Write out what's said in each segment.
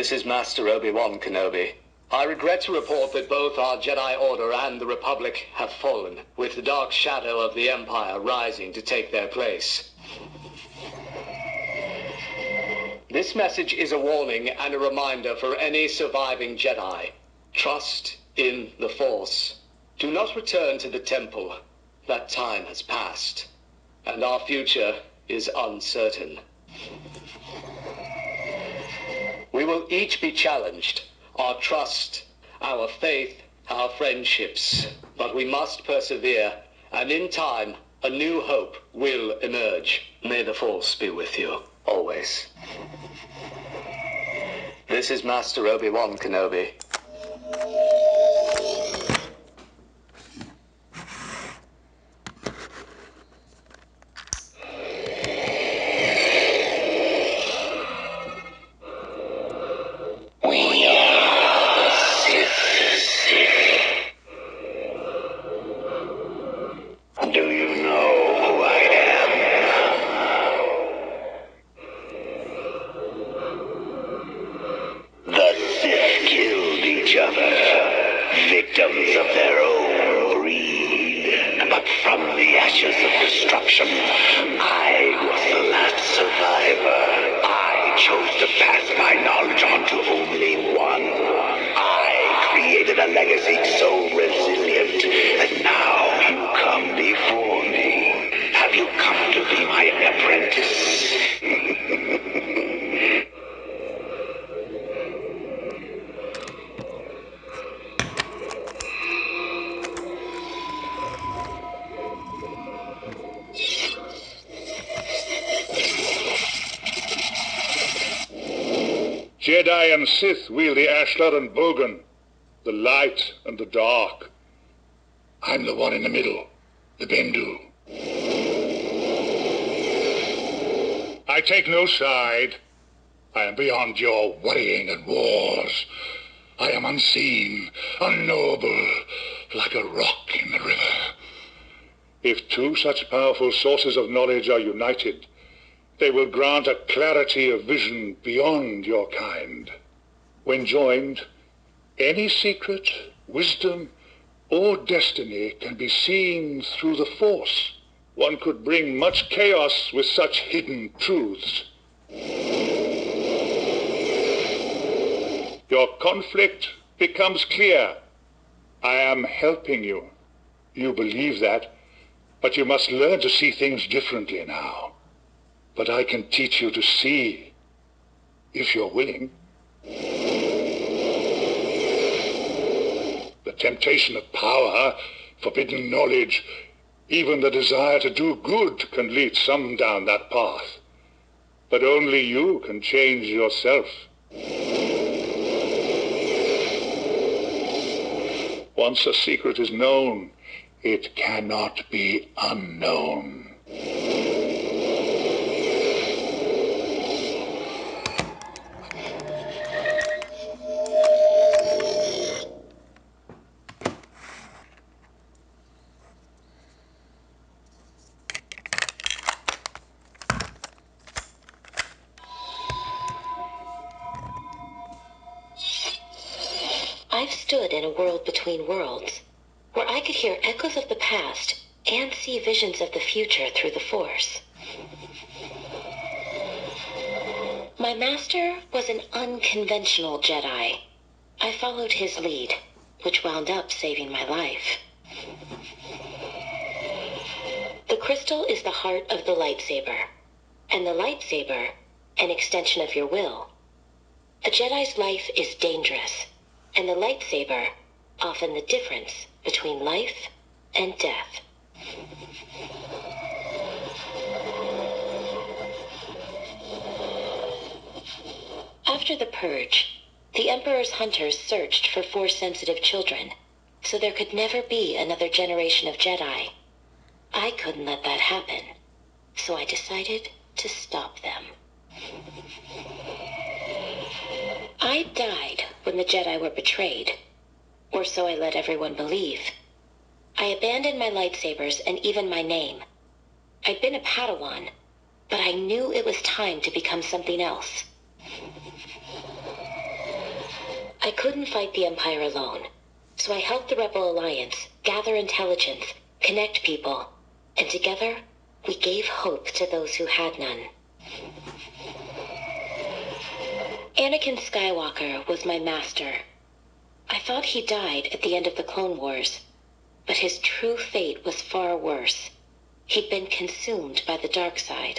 This is Master Obi-Wan Kenobi. I regret to report that both our Jedi Order and the Republic have fallen, with the dark shadow of the Empire rising to take their place. This message is a warning and a reminder for any surviving Jedi. Trust in the Force. Do not return to the temple. That time has passed, and our future is uncertain. We will each be challenged, our trust, our faith, our friendships, but we must persevere, and in time, a new hope will emerge. May the Force be with you, always. This is Master Obi-Wan Kenobi. Victims of their own greed. But from the ashes of destruction, I was the last survivor. I chose to pass my knowledge on to only one. I created a legacy so resilient that now you come before me. Have you come to be my apprentice? Jedi and Sith wield the Ashlar and Bogan, the light and the dark. I'm the one in the middle, the Bendu. I take no side. I am beyond your worrying and wars. I am unseen, unknowable, like a rock in the river. If two such powerful sources of knowledge are united, they will grant a clarity of vision beyond your kind. When joined, any secret, wisdom, or destiny can be seen through the Force. One could bring much chaos with such hidden truths. Your conflict becomes clear. I am helping you. You believe that, but you must learn to see things differently now. But I can teach you to see, if you're willing. The temptation of power, forbidden knowledge, even the desire to do good can lead some down that path. But only you can change yourself. Once a secret is known, it cannot be unknown. I've stood in a world between worlds, where I could hear echoes of the past and see visions of the future through the Force. My master was an unconventional Jedi. I followed his lead, which wound up saving my life. The crystal is the heart of the lightsaber, and the lightsaber, an extension of your will. A Jedi's life is dangerous, and the lightsaber, often the difference between life and death. After the Purge, the Emperor's hunters searched for Force-sensitive children, so there could never be another generation of Jedi. I couldn't let that happen, so I decided to stop them. I died when the Jedi were betrayed, or so I let everyone believe. I abandoned my lightsabers and even my name. I'd been a Padawan, but I knew it was time to become something else. I couldn't fight the Empire alone, so I helped the Rebel Alliance gather intelligence, connect people, and together, we gave hope to those who had none. Anakin Skywalker was my master. I thought he died at the end of the Clone Wars, but his true fate was far worse. He'd been consumed by the dark side.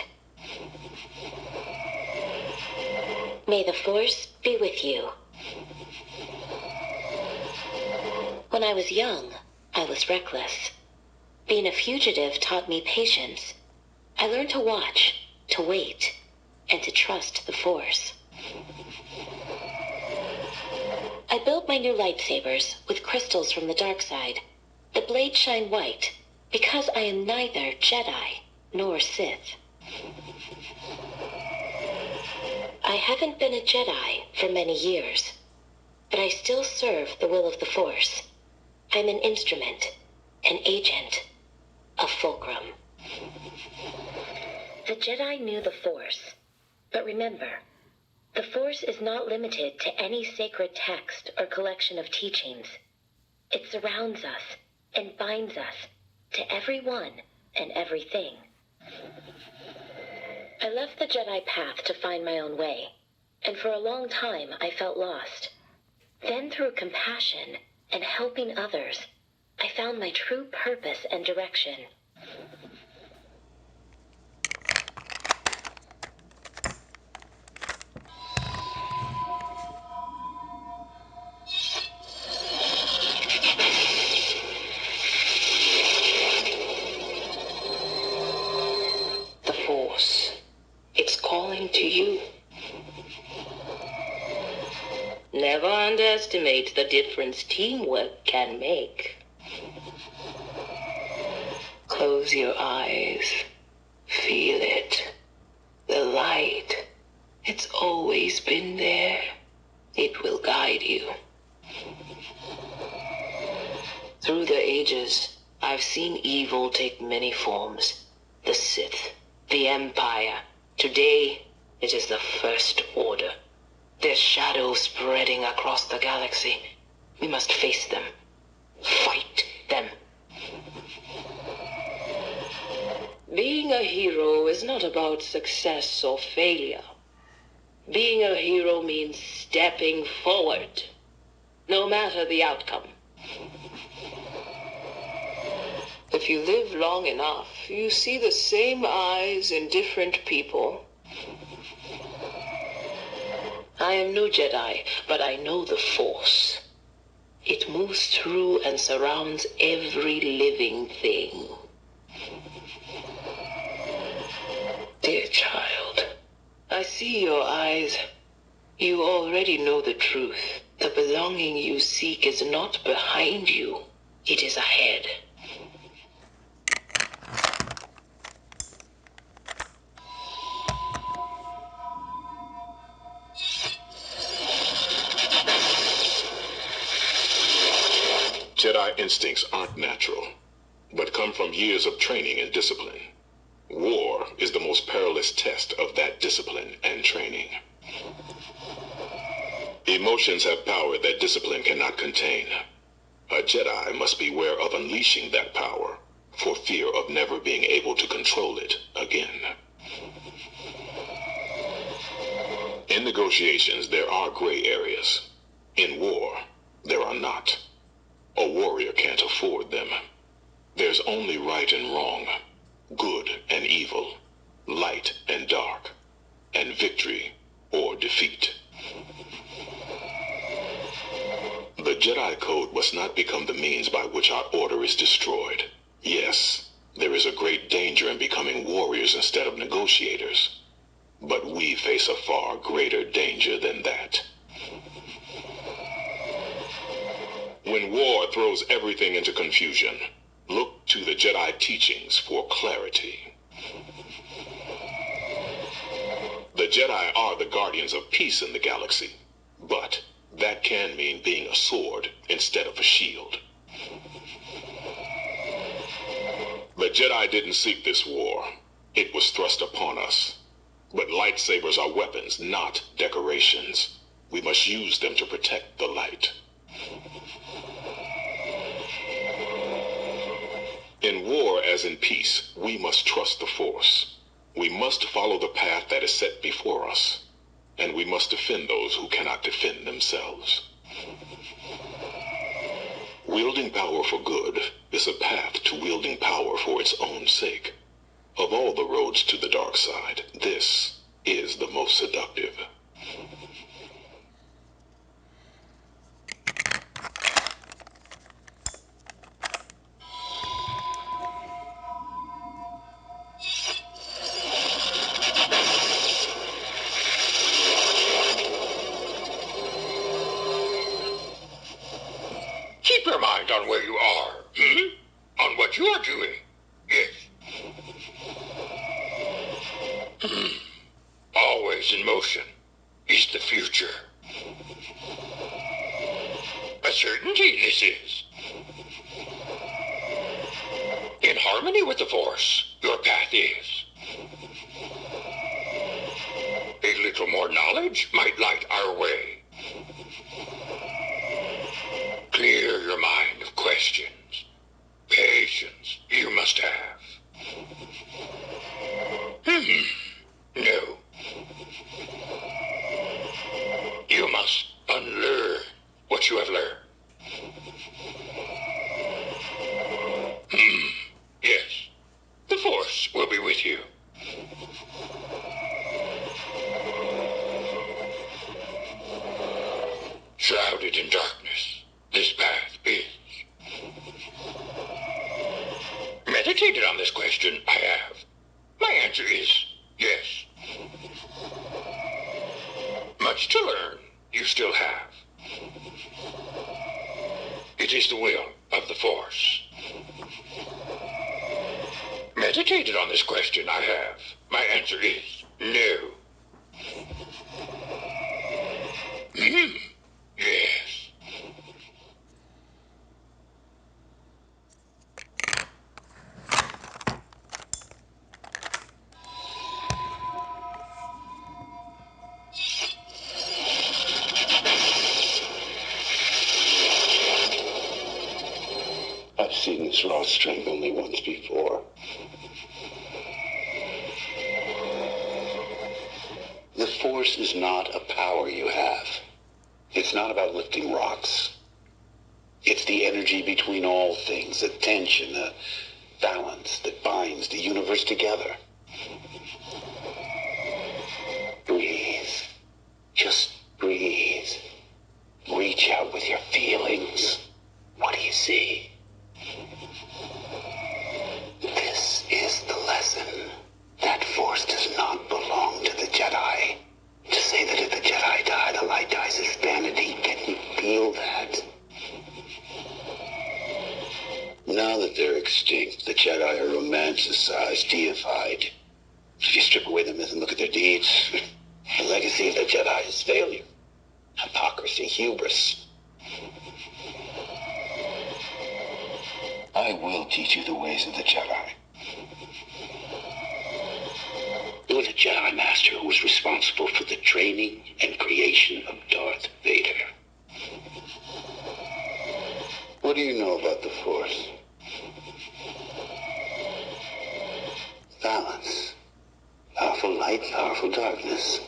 May the Force be with you. When I was young, I was reckless. Being a fugitive taught me patience. I learned to watch, to wait, and to trust the Force. I built my new lightsabers with crystals from the dark side. The blades shine white because I am neither Jedi nor Sith. I haven't been a Jedi for many years, but I still serve the will of the Force. I'm an instrument, an agent, a fulcrum. The Jedi knew the Force, but remember, the Force is not limited to any sacred text or collection of teachings. It surrounds us and binds us to everyone and everything. I left the Jedi path to find my own way, and for a long time I felt lost. Then through compassion and helping others, I found my true purpose and direction. The Force. It's calling to you. Never underestimate the difference teamwork can make. Close your eyes. Feel it. The light. It's always been there. It will guide you. Through the ages, I've seen evil take many forms. The Sith, the Empire. Today, it is the First Order. Their shadows spreading across the galaxy. We must face them. Fight them. Being a hero is not about success or failure. Being a hero means stepping forward, no matter the outcome. If you live long enough, you see the same eyes in different people. I am no Jedi, but I know the Force. It moves through and surrounds every living thing. Dear child, I see your eyes. You already know the truth. The belonging you seek is not behind you. It is ahead. Jedi instincts aren't natural, but come from years of training and discipline. War is the most perilous test of that discipline and training. Emotions have power that discipline cannot contain. A Jedi must beware of unleashing that power, for fear of never being able to control it again. In negotiations, there are gray areas. In war, there are not. A warrior can't afford them. There's only right and wrong, good and evil, light and dark, and victory or defeat. The Jedi Code must not become the means by which our order is destroyed. Yes, there is a great danger in becoming warriors instead of negotiators, but we face a far greater danger than that. When war throws everything into confusion, look to the Jedi teachings for clarity. The Jedi are the guardians of peace in the galaxy, but that can mean being a sword instead of a shield. The Jedi didn't seek this war. It was thrust upon us. But lightsabers are weapons, not decorations. We must use them to protect the light. In war as in peace, we must trust the Force. We must follow the path that is set before us, and we must defend those who cannot defend themselves. Wielding power for good is a path to wielding power for its own sake. Of all the roads to the dark side, this is the most seductive. Keep your mind on where you are. On what you are doing. Yes. Always in motion is the future. A certainty this is. In harmony with the Force, your path is. A little more knowledge might light our way. Clear your mind of questions. Patience you must have. No. You must unlearn what you have learned. Yes. The Force will be with you. Shrouded in darkness, this path is. Meditated on this question, I have. My answer is yes. Much to learn, you still have. It is the will of the Force. Meditated on this question, I have. My answer is no. Yes. I've seen this raw strength only once before. The Force is not a power you have. It's not about lifting rocks. It's the energy between all things, a tension, a balance that binds the universe together. Breathe. Just breathe. Reach out with your feelings. What do you see? This is the lesson. That Force does not belong to the Jedi. To say that if the Jedi die, the light dies is vanity. Can you feel that? Now that they're extinct, the Jedi are romanticized, deified. If you strip away the myth and look at their deeds, the legacy of the Jedi is failure, hypocrisy, hubris. I will teach you the ways of the Jedi. It was a Jedi Master who was responsible for the training and creation of Darth Vader. What do you know about the Force? Balance. Powerful light, powerful darkness.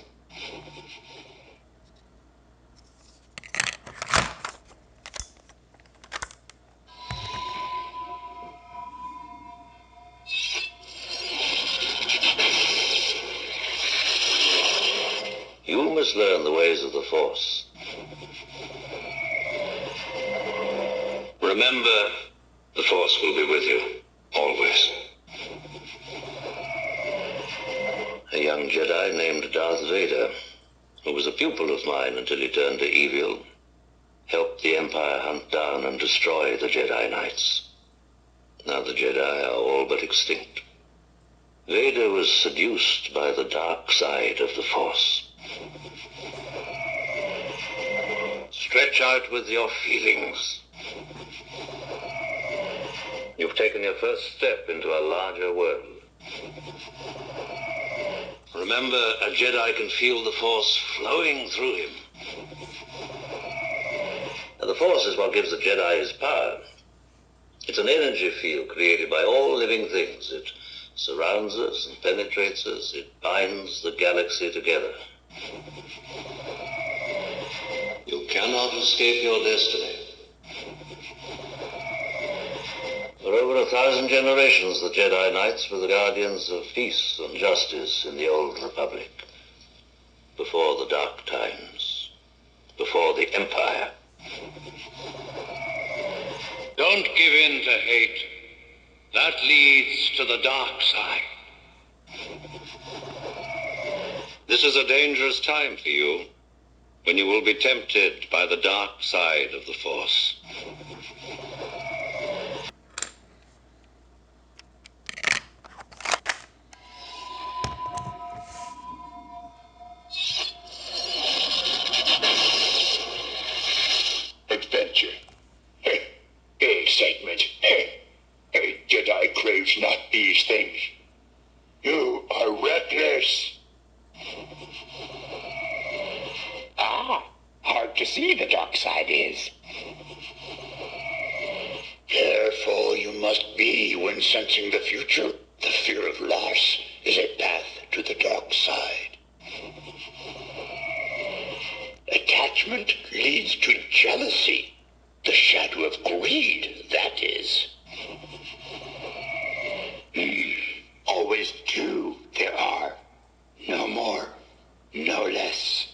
You must learn the ways of the Force. Remember, the Force will be with you, always. A young Jedi named Darth Vader, who was a pupil of mine until he turned to evil, helped the Empire hunt down and destroy the Jedi Knights. Now the Jedi are all but extinct. Vader was seduced by the dark side of the Force. Stretch out with your feelings. You've taken your first step into a larger world. Remember, a Jedi can feel the Force flowing through him. The Force is what gives the Jedi his power. It's an energy field created by all living things. It surrounds us and penetrates us. It binds the galaxy together. You cannot escape your destiny. For over 1,000 generations, the Jedi Knights were the guardians of peace and justice in the Old Republic. Before the Dark Times. Before the Empire. Don't give in to hate. That leads to the dark side. This is a dangerous time for you, when you will be tempted by the dark side of the Force. Adventure. Excitement. A Jedi craves not these things. You are reckless. Hard to see the dark side is. Careful you must be when sensing the future. The fear of loss is a path to the dark side. Attachment leads to jealousy. The shadow of greed, that is. Always two there are. No more, no less.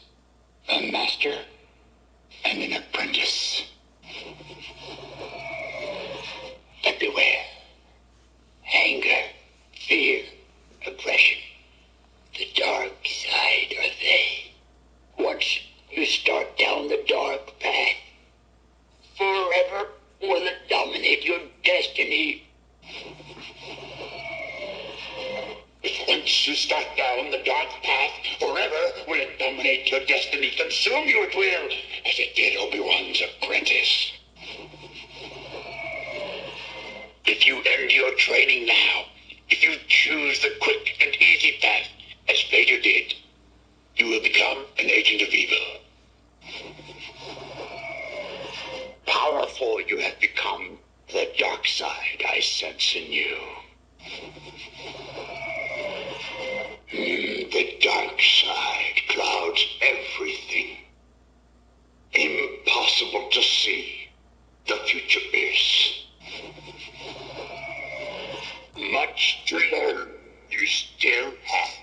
A master and an apprentice. But beware. Anger, fear, aggression. The dark side are they. Once you start down the dark path, forever will it dominate your destiny. Once you start down the dark path, forever will it dominate your destiny, consume you it will, as it did Obi-Wan's apprentice. If you end your training now, if you choose the quick and easy path, as Vader did, you will become an agent of evil. Powerful you have become. The dark side I sense in you. The dark side clouds everything. Impossible to see. The future is. Much to learn you still have.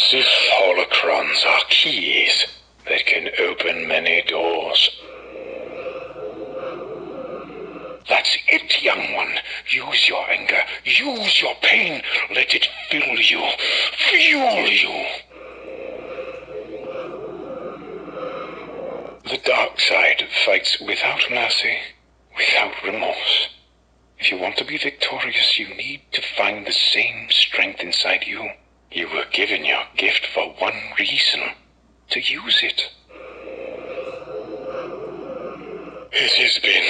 Sith holocrons are keys that can open many doors. That's it, young one. Use your anger. Use your pain. Let it fill you. Fuel you. The dark side fights without mercy, without remorse. If you want to be victorious, you need to find the same strength inside you. You were given your gift for one reason, to use it. It has been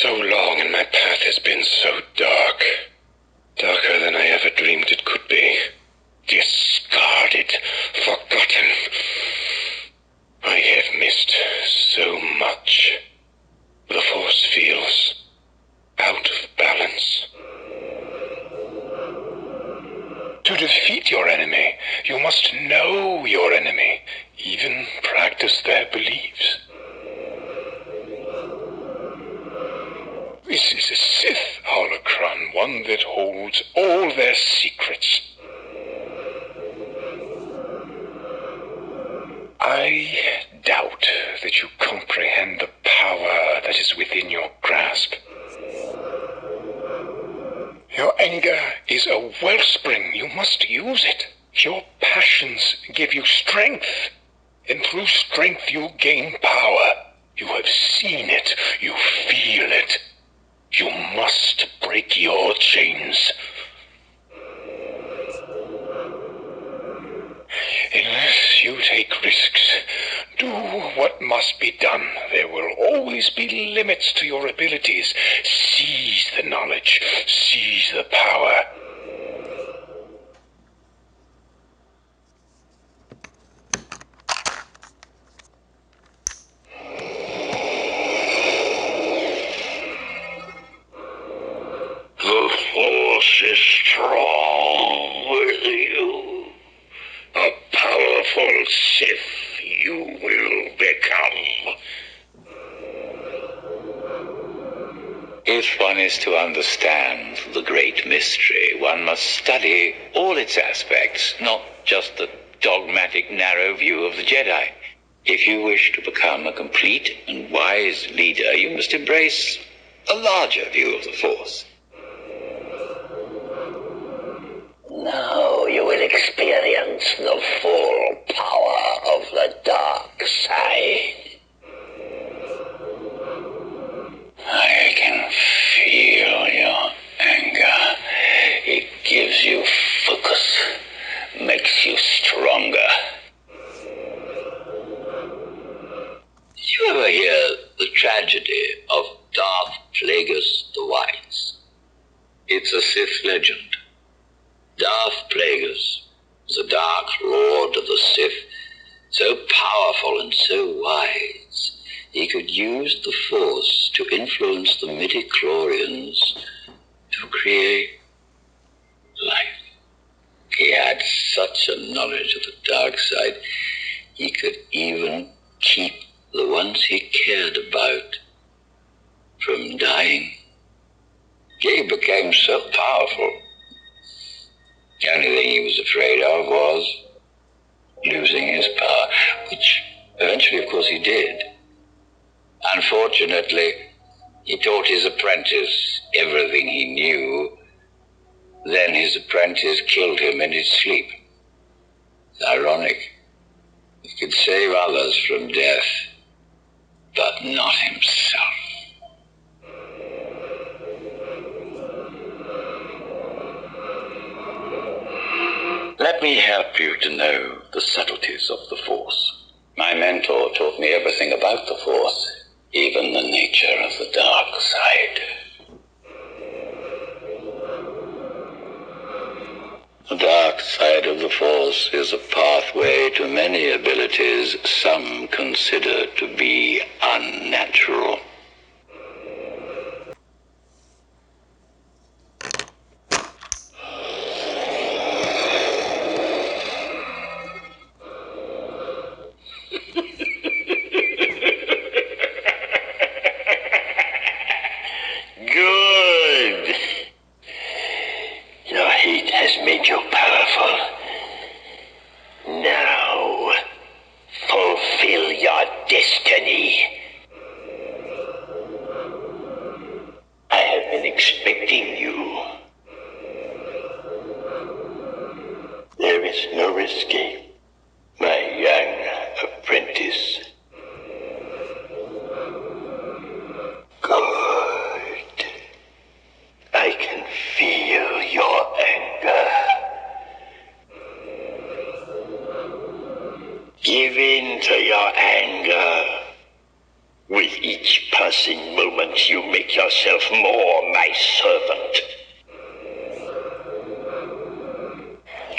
so long and my path has been so dark. Darker than I ever dreamed it could be. Discarded, forgotten. I have missed so much. The Force feels out of balance. To defeat your enemy, you must know your enemy, even practice their beliefs. This is a Sith holocron, one that holds all their secrets. I doubt that you comprehend the power that is within your grasp. Your anger is a wellspring. You must use it. Your passions give you strength, and through strength you gain power. You have seen it. You feel it. You must break your chains. Unless you take risks, do what must be done. There will always be limits to your abilities. Seize the knowledge. Seize the power. The Force is strong with you. A powerful Sith you will become. If one is to understand the great mystery, one must study all its aspects, not just the dogmatic, narrow view of the Jedi. If you wish to become a complete and wise leader, you must embrace a larger view of the Force. Now you will experience the full power of the dark side. I can feel your anger. It gives you focus, makes you stronger. Did you ever hear the tragedy of Darth Plagueis the Wise? It's a Sith legend. Darth Plagueis was a dark lord of the Sith, so powerful and so wise, he could use the Force to influence the midi-chlorians to create life. He had such a knowledge of the dark side, he could even keep the ones he cared about from dying. He became so powerful. The only thing he was afraid of was losing his power, which eventually, of course, he did. Unfortunately, he taught his apprentice everything he knew. Then his apprentice killed him in his sleep. It's ironic. He could save others from death, but not himself. Let me help you to know the subtleties of the Force. My mentor taught me everything about the Force, even the nature of the dark side. The dark side of the Force is a pathway to many abilities some consider to be unnatural. Good. Your heat has made you powerful. Now, fulfill your destiny. I have been expecting you. There is no escape, my young apprentice. Good. I can feel your anger. Give in to your anger. With each passing moment, you make yourself more my servant.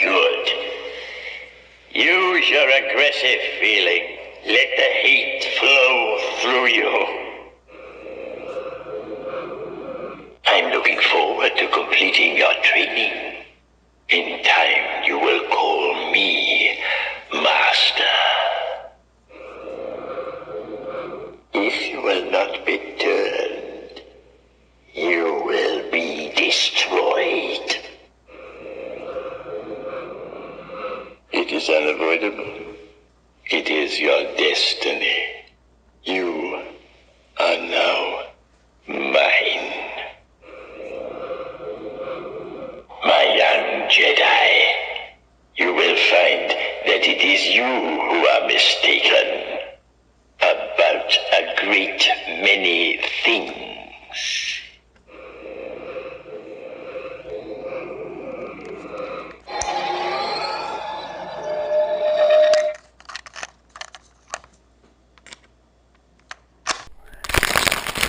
Good. Use your aggressive feeling. Let the heat flow through you. I'm looking forward to completing your training. In time, you will call me Master. If you will not be turned, you will be destroyed. It is unavoidable. It is your destiny. You are now mine. My young Jedi, you will find that it is you who are mistaken about a great many